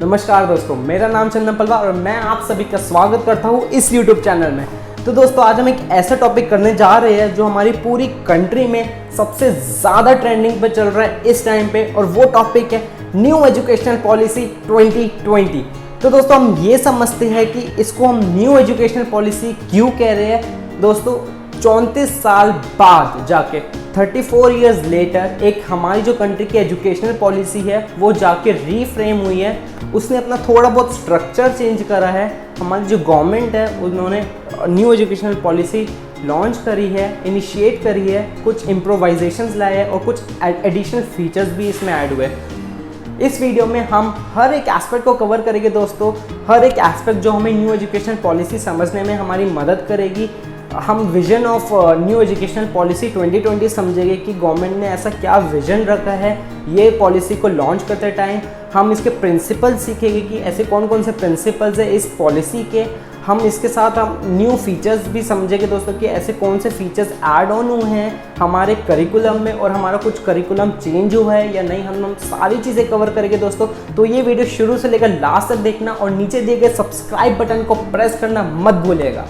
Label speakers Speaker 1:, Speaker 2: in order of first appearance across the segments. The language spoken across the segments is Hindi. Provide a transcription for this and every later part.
Speaker 1: नमस्कार दोस्तों, मेरा नाम चंदन पलवा और मैं आप सभी का स्वागत करता हूँ इस YouTube चैनल में। तो दोस्तों आज हम एक ऐसा टॉपिक करने जा रहे हैं जो हमारी पूरी कंट्री में सबसे ज़्यादा ट्रेंडिंग पे चल रहा है इस टाइम पे, और वो टॉपिक है न्यू एजुकेशनल पॉलिसी 2020। तो दोस्तों हम ये समझते हैं कि इसको हम न्यू एजुकेशनल पॉलिसी क्यों कह रहे हैं। दोस्तों 34 साल बाद जाके 34 इयर्स लेटर एक हमारी जो कंट्री की एजुकेशनल पॉलिसी है वो जाके रीफ्रेम हुई है। उसने अपना थोड़ा बहुत स्ट्रक्चर चेंज करा है। हमारी जो गवर्नमेंट है उन्होंने न्यू एजुकेशनल पॉलिसी लॉन्च करी है, इनिशिएट करी है, कुछ इम्प्रोवाइजेशंस लाए हैं और कुछ एडिशनल फीचर्स भी इसमें ऐड हुए। इस वीडियो में हम हर एक एस्पेक्ट को कवर करेंगे दोस्तों, हर एक एस्पेक्ट जो हमें न्यू एजुकेशनल पॉलिसी समझने में हमारी मदद करेगी। हम vision of new educational policy 2020 समझेंगे कि गवर्नमेंट ने ऐसा क्या विजन रखा है ये पॉलिसी को लॉन्च करते टाइम। हम इसके प्रिंसिपल सीखेंगे कि ऐसे कौन कौन से प्रिंसिपल्स है इस पॉलिसी के। हम इसके साथ हम न्यू फीचर्स भी समझेंगे दोस्तों कि ऐसे कौन से फीचर्स ऐड ऑन हुए हैं हमारे करिकुलम में, और हमारा कुछ करिकुलम चेंज हुआ है या नहीं। हम सारी चीज़ें कवर करेंगे दोस्तों। तो ये वीडियो शुरू से लेकर लास्ट तक देखना और नीचे दिए गए सब्सक्राइब बटन को प्रेस करना मत भूलिएगा।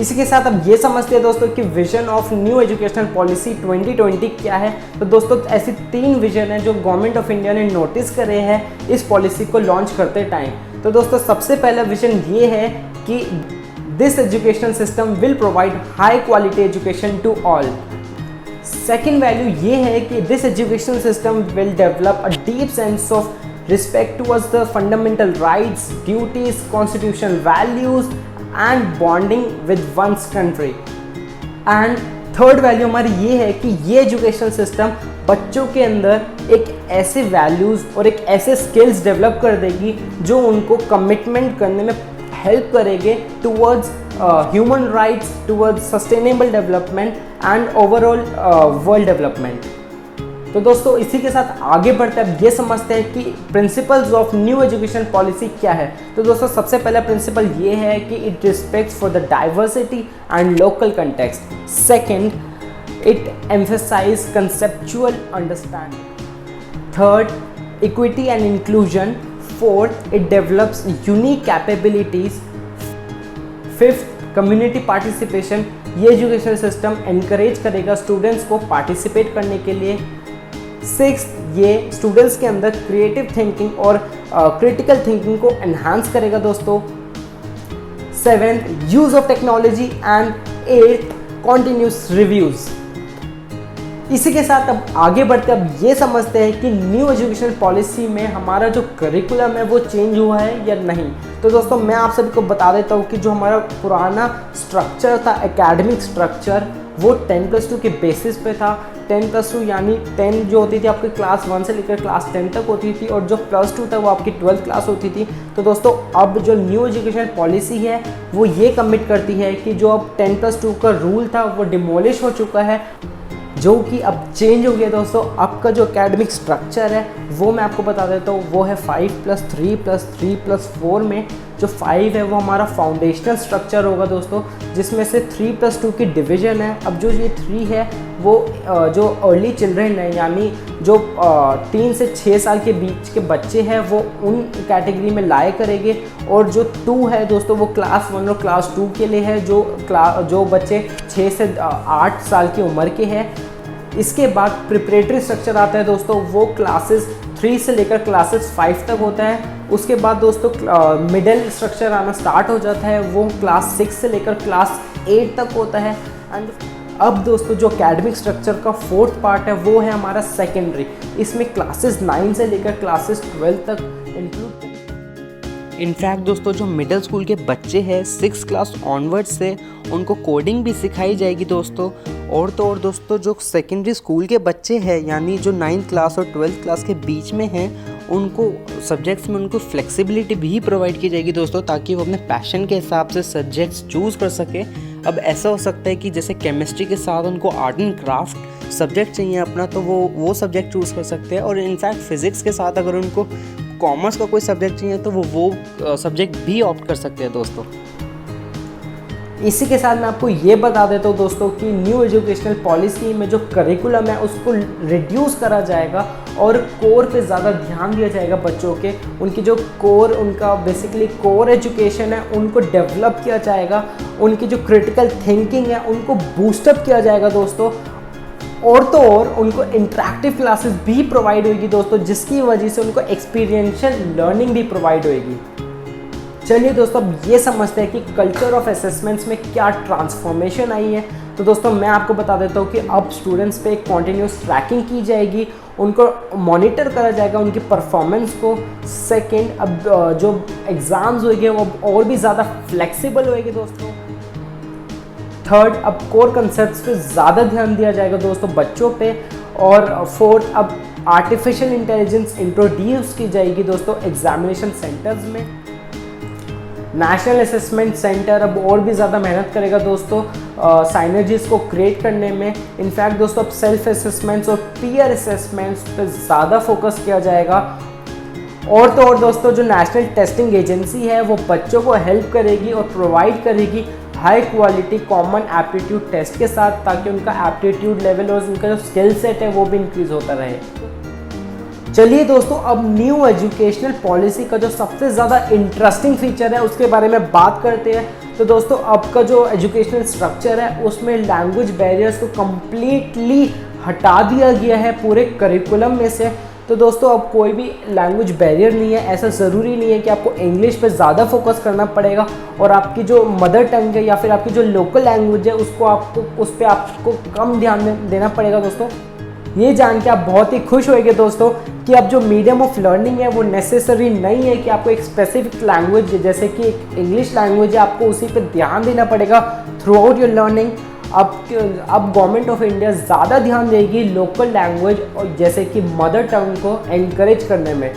Speaker 1: इसी के साथ अब ये समझते हैं दोस्तों कि vision of new educational policy 2020 क्या है। तो दोस्तों ऐसी 3 विजन है जो गवर्नमेंट ऑफ इंडिया ने नोटिस करे हैं इस पॉलिसी को लॉन्च करते टाइम। तो दोस्तों सबसे पहला विजन ये है कि this educational system will provide high quality education to all. Second value ये है कि this educational system will develop a deep sense of respect towards the fundamental rights, duties, constitutional values and bonding with one's country. And third value हमारी ये है कि ये एजुकेशनल सिस्टम बच्चों के अंदर एक ऐसे वैल्यूज़ और एक ऐसे स्किल्स डेवलप कर देगी जो उनको कमिटमेंट करने में हेल्प करेंगे towards human rights, towards sustainable development and overall world development. तो दोस्तों इसी के साथ आगे बढ़ते अब ये समझते हैं कि principles of new education policy क्या है। तो दोस्तों सबसे पहला प्रिंसिपल ये है कि it respects for the diversity and local context. Second, it emphasise conceptual understanding. Third, equity and inclusion. Fourth, it develops unique capabilities. Fifth, community participation. ये एजुकेशन सिस्टम एनकरेज करेगा स्टूडेंट्स को पार्टिसिपेट करने के लिए। सिक्स, ये स्टूडेंट्स के अंदर क्रिएटिव थिंकिंग और क्रिटिकल थिंकिंग को एनहांस करेगा दोस्तों। Seventh, use of technology. And eight, continuous reviews. इसी के साथ अब आगे बढ़ते अब ये समझते हैं कि न्यू एजुकेशन पॉलिसी में हमारा जो करिकुलम है वो चेंज हुआ है या नहीं। तो दोस्तों मैं आप सभी को बता देता हूँ कि जो हमारा पुराना स्ट्रक्चर था, एकेडमिक स्ट्रक्चर, वो 10+2 के बेसिस पे था। 10+2 यानी 10 जो होती थी आपकी क्लास 1 से लेकर क्लास 10 तक होती थी, और जो +2 था वो आपकी 12th क्लास होती थी। तो दोस्तों अब जो न्यू एजुकेशन पॉलिसी है वो ये कमिट करती है कि जो अब 10+2 का रूल था वो डिमोलिश हो चुका है, जो कि अब चेंज हो गया दोस्तों। आपका जो एकेडमिक स्ट्रक्चर है वो मैं आपको बता देता हूँ, वो है 5+3+3+4 में जो 5 है वो हमारा फाउंडेशनल स्ट्रक्चर होगा दोस्तों, जिसमें से 3+2 की डिवीज़न है। अब जो ये 3 है वो जो अर्ली चिल्ड्रेन है यानी जो 3 से 6 साल के बीच के बच्चे हैं वो उन कैटेगरी में लाए करेंगे, और जो 2 है दोस्तों वो क्लास 1 और क्लास 2 के लिए है, जो बच्चे 6 से 8 साल की उम्र के हैं। इसके बाद प्रिपरेटरी स्ट्रक्चर आता है दोस्तों, वो क्लासेस 3 से लेकर क्लासेस 5 तक होता है। उसके बाद दोस्तों मिडिल स्ट्रक्चर आना स्टार्ट हो जाता है, वो क्लास 6 से लेकर क्लास 8 तक होता है। एंड अब दोस्तों जो एकेडमिक स्ट्रक्चर का 4th पार्ट है वो है हमारा सेकेंडरी। इसमें क्लासेस 9 से लेकर क्लासेस 12 तक इंक्लूड। इनफैक्ट दोस्तों जो मिडिल स्कूल के बच्चे हैं 6th क्लास ऑनवर्ड से उनको कोडिंग भी सिखाई जाएगी दोस्तों। और तो और दोस्तों जो सेकेंडरी स्कूल के बच्चे हैं यानी जो 9th क्लास और 12th क्लास के बीच में हैं उनको सब्जेक्ट्स में उनको फ्लेक्सिबिलिटी भी प्रोवाइड की जाएगी दोस्तों, ताकि वो अपने पैशन के हिसाब से सब्जेक्ट्स चूज़ कर सके। अब ऐसा हो सकता है कि जैसे केमिस्ट्री के साथ उनको आर्ट एंड क्राफ्ट सब्जेक्ट चाहिए अपना, तो वो सब्जेक्ट चूज़ कर सकते हैं। और इनफैक्ट फ़िज़िक्स के साथ अगर उनको
Speaker 2: कॉमर्स का कोई सब्जेक्ट चाहिए तो वो सब्जेक्ट भी ऑप्ट कर सकते हैं दोस्तों।
Speaker 1: इसी के साथ मैं आपको ये बता देता हूँ दोस्तों कि न्यू एजुकेशनल पॉलिसी में जो करिकुलम है उसको रिड्यूस करा जाएगा और कोर पे ज़्यादा ध्यान दिया जाएगा। बच्चों के उनकी जो कोर, उनका बेसिकली कोर एजुकेशन है उनको डेवलप किया जाएगा, उनकी जो क्रिटिकल थिंकिंग है उनको बूस्टअप किया जाएगा दोस्तों। और तो और उनको इंटरेक्टिव क्लासेस भी प्रोवाइड होगी दोस्तों, जिसकी वजह से उनको एक्सपीरियंशियल लर्निंग भी प्रोवाइड होगी। चलिए दोस्तों अब ये समझते हैं कि कल्चर ऑफ असेसमेंट्स में क्या ट्रांसफॉर्मेशन आई है। तो दोस्तों मैं आपको बता देता हूँ कि अब स्टूडेंट्स पे एक कॉन्टिन्यूस ट्रैकिंग की जाएगी, उनको मॉनिटर करा जाएगा उनकी परफॉर्मेंस को। सेकंड, अब जो एग्ज़ाम्स होंगे वो और भी ज़्यादा फ्लेक्सिबल होएगी दोस्तों। थर्ड, अब कोर कंसेप्ट्स पे ज़्यादा ध्यान दिया जाएगा दोस्तों बच्चों पे। और फोर्थ, अब आर्टिफिशियल इंटेलिजेंस इंट्रोड्यूस की जाएगी दोस्तों एग्जामिनेशन सेंटर्स में। नेशनल असेसमेंट सेंटर अब और भी ज़्यादा मेहनत करेगा दोस्तों साइनर्जीज को क्रिएट करने में। इनफैक्ट दोस्तों अब सेल्फ असेसमेंट्स और पीयर असेसमेंट्स पे ज़्यादा फोकस किया जाएगा। और तो और दोस्तों जो नेशनल टेस्टिंग एजेंसी है वो बच्चों को हेल्प करेगी और प्रोवाइड करेगी high quality common aptitude test के साथ, ताकि उनका एप्टीट्यूड लेवल और उनका जो स्किल सेट है वो भी इंक्रीज़ होता रहे। चलिए दोस्तों अब न्यू एजुकेशनल पॉलिसी का जो सबसे ज़्यादा इंटरेस्टिंग फीचर है उसके बारे में बात करते हैं। तो दोस्तों अब का जो एजुकेशनल स्ट्रक्चर है उसमें लैंग्वेज बैरियर्स को कम्प्लीटली हटा दिया गया है पूरे करिकुलम में से। तो दोस्तों अब कोई भी लैंग्वेज बैरियर नहीं है। ऐसा ज़रूरी नहीं है कि आपको इंग्लिश पे ज़्यादा फोकस करना पड़ेगा और आपकी जो मदर टंग है या फिर आपकी जो लोकल लैंग्वेज है उसको आपको उस पर आपको कम ध्यान देना पड़ेगा दोस्तों। ये जान के आप बहुत ही खुश होंगे दोस्तों कि अब जो मीडियम ऑफ लर्निंग है वो नेसेसरी नहीं है कि आपको एक स्पेसिफिक लैंग्वेज जैसे कि एक इंग्लिश लैंग्वेज है आपको उसी पे ध्यान देना पड़ेगा थ्रू आउट योर लर्निंग। अब गवर्नमेंट ऑफ इंडिया ज़्यादा ध्यान देगी लोकल लैंग्वेज और जैसे कि मदर टंग को एनकरेज करने में।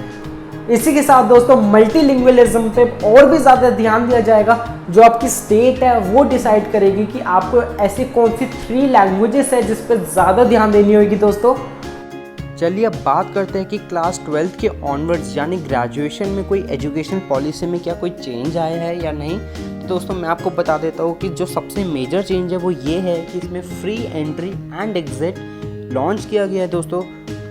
Speaker 1: इसी के साथ दोस्तों मल्टीलिंगुअलिज्म पे और भी ज़्यादा ध्यान दिया जाएगा। जो आपकी स्टेट है वो डिसाइड करेगी कि आपको ऐसी कौन सी 3 लैंग्वेजेस है जिस पर ज़्यादा ध्यान देनी होगी दोस्तों।
Speaker 2: चलिए अब बात करते हैं कि क्लास 12 के ऑनवर्ड्स यानी ग्रेजुएशन में कोई एजुकेशन पॉलिसी में क्या कोई चेंज आया है या नहीं। तो दोस्तों मैं आपको बता देता हूँ कि जो सबसे मेजर चेंज है वो ये है कि इसमें free entry and exit launch किया गया है दोस्तों।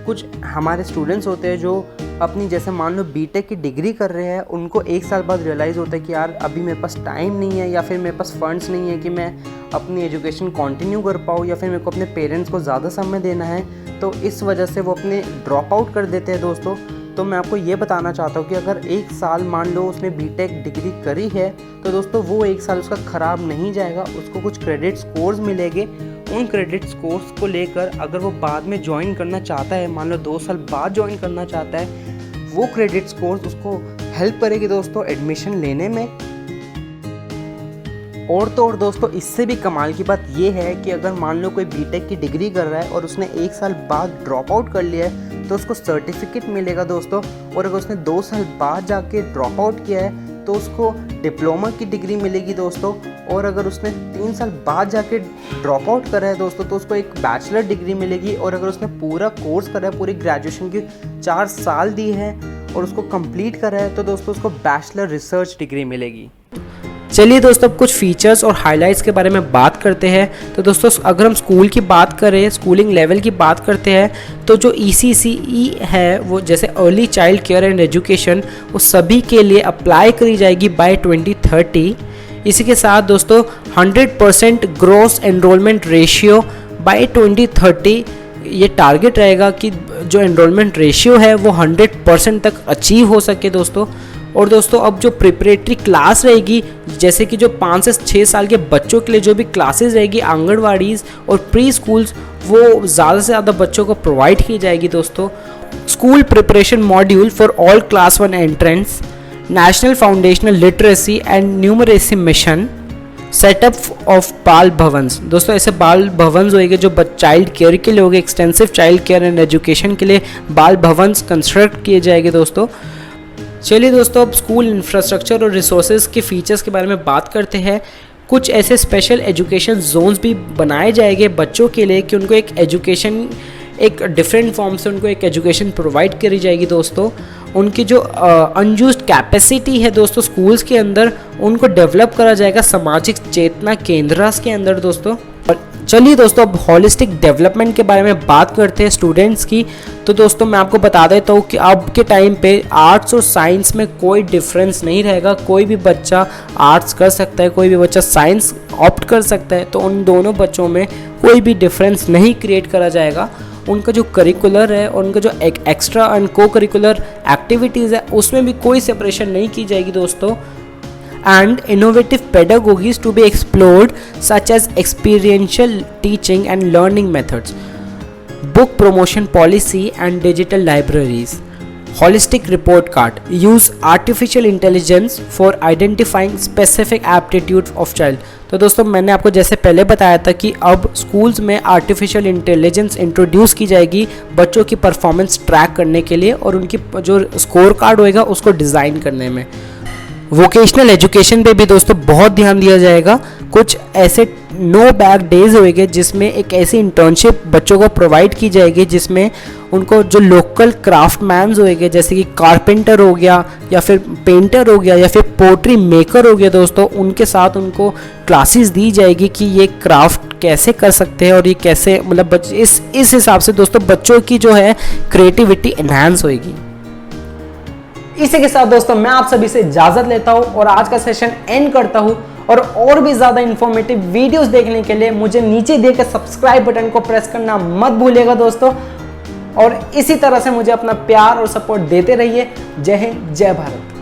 Speaker 2: कुछ हमारे स्टूडेंट्स होते हैं जो अपनी जैसे मान लो बीटेक की डिग्री कर रहे हैं, उनको 1 साल बाद रियलाइज़ होता है कि यार अभी मेरे पास टाइम नहीं है या फिर मेरे पास फंड्स नहीं है कि मैं अपनी एजुकेशन कंटिन्यू कर पाऊँ या फिर मेरे को अपने पेरेंट्स को ज़्यादा समय देना है। तो इस वजह से वो अपने ड्रॉप आउट कर देते हैं दोस्तों। तो मैं आपको ये बताना चाहता हूँ कि अगर 1 साल मान लो उसने बीटेक डिग्री करी है तो दोस्तों वो 1 साल उसका ख़राब नहीं जाएगा, उसको कुछ क्रेडिट स्कोर्स मिलेंगे। उन क्रेडिट स्कोर्स को लेकर अगर वो बाद में ज्वाइन करना चाहता है, मान लो 2 साल बाद ज्वाइन करना चाहता है, वो क्रेडिट स्कोर्स उसको हेल्प करेगी दोस्तों एडमिशन लेने में। और तो और दोस्तों इससे भी कमाल की बात ये है कि अगर मान लो कोई बीटेक की डिग्री कर रहा है और उसने 1 साल बाद ड्रॉप आउट कर लिया है तो उसको सर्टिफिकेट मिलेगा दोस्तों। और अगर उसने 2 साल बाद जाके ड्रॉप आउट किया है तो उसको डिप्लोमा की डिग्री मिलेगी दोस्तों। और अगर उसने 3 साल बाद जाके ड्रॉप आउट करा है दोस्तों तो उसको एक बैचलर डिग्री मिलेगी। और अगर उसने पूरा कोर्स करा है, पूरी ग्रेजुएशन की 4 साल दी है और उसको कंप्लीट करा है तो दोस्तों उसको बैचलर रिसर्च डिग्री मिलेगी।
Speaker 1: चलिए दोस्तों अब कुछ फीचर्स और हाइलाइट्स के बारे में बात करते हैं। तो दोस्तों अगर हम स्कूल की बात करें, स्कूलिंग लेवल की बात करते हैं, तो जो ECCE है वो जैसे early child care and education वो सभी के लिए अप्लाई करी जाएगी बाय 2030। इसी के साथ दोस्तों 100% ग्रॉस एनरोलमेंट रेशियो बाय 2030 ये टारगेट रहेगा कि जो एनरोलमेंट रेशियो है वो 100% तक अचीव हो सके दोस्तों। और दोस्तों अब जो प्रिपरेटरी क्लास रहेगी जैसे कि जो 5 से 6 साल के बच्चों के लिए जो भी क्लासेस रहेगी आंगनवाड़ीज़ और प्री स्कूल्स वो ज़्यादा से ज़्यादा बच्चों को प्रोवाइड की जाएगी दोस्तों। School preparation module for all class 1 entrance, national foundational literacy and numeracy mission, setup of बाल भवन्स। दोस्तों ऐसे बाल भवन्स होंगे जो चाइल्ड केयर के लिए होंगे, extensive child care and education के लिए बाल भवन्स कंस्ट्रक्ट किए जाएंगे दोस्तों। चलिए दोस्तों अब स्कूल इंफ्रास्ट्रक्चर और रिसोर्सेज के फीचर्स के बारे में बात करते हैं। कुछ ऐसे स्पेशल एजुकेशन जोन्स भी बनाए जाएंगे बच्चों के लिए कि उनको एक एजुकेशन
Speaker 2: एक डिफरेंट फॉर्म से उनको एक एजुकेशन प्रोवाइड करी जाएगी दोस्तों। उनकी जो अनयूज्ड कैपेसिटी है दोस्तों स्कूल्स के अंदर, उनको डेवलप करा जाएगा सामाजिक चेतना केंद्रास के अंदर दोस्तों। चलिए दोस्तों अब हॉलिस्टिक डेवलपमेंट के बारे में बात करते हैं स्टूडेंट्स की। तो दोस्तों मैं आपको बता देता हूँ कि अब के टाइम पे आर्ट्स और साइंस में कोई डिफरेंस नहीं रहेगा। कोई भी बच्चा आर्ट्स कर सकता है, कोई भी बच्चा साइंस ऑप्ट कर सकता है। तो उन दोनों बच्चों में कोई भी डिफरेंस नहीं क्रिएट करा जाएगा। उनका जो करिकुलर है और उनका जो एक्स्ट्रा एंड को करिकुलर एक्टिविटीज़ है उसमें भी कोई सेपरेशन नहीं की जाएगी दोस्तों। And innovative pedagogies to be explored such as experiential teaching and learning methods, book promotion policy and digital libraries, holistic report card, use artificial intelligence for identifying specific aptitude of child। तो दोस्तों मैंने आपको जैसे पहले बताया था कि अब स्कूल्स में आर्टिफिशियल इंटेलिजेंस इंट्रोड्यूस की जाएगी बच्चों की परफॉर्मेंस ट्रैक करने के लिए और उनकी जो स्कोर कार्ड होएगा उसको डिज़ाइन करने में। वोकेशनल एजुकेशन पे भी दोस्तों बहुत ध्यान दिया जाएगा। कुछ ऐसे नो बैक डेज होएंगे जिसमें एक ऐसी इंटर्नशिप बच्चों को प्रोवाइड की जाएगी जिसमें उनको जो लोकल क्राफ्टमैन्स होएंगे जैसे कि कारपेंटर हो गया या फिर पेंटर हो गया या फिर पोट्री मेकर हो गया दोस्तों, उनके साथ उनको क्लासेस दी जाएगी कि ये क्राफ्ट कैसे कर सकते हैं और ये कैसे मतलब इस हिसाब से दोस्तों बच्चों की जो है क्रिएटिविटी एनहांस होएगी।
Speaker 1: इसी के साथ दोस्तों मैं आप सभी से इजाजत लेता हूं और आज का सेशन एंड करता हूं। और भी ज़्यादा इन्फॉर्मेटिव वीडियोस देखने के लिए मुझे नीचे दिए गए सब्सक्राइब बटन को प्रेस करना मत भूलिएगा दोस्तों। और इसी तरह से मुझे अपना प्यार और सपोर्ट देते रहिए। जय हिंद, जय भारत।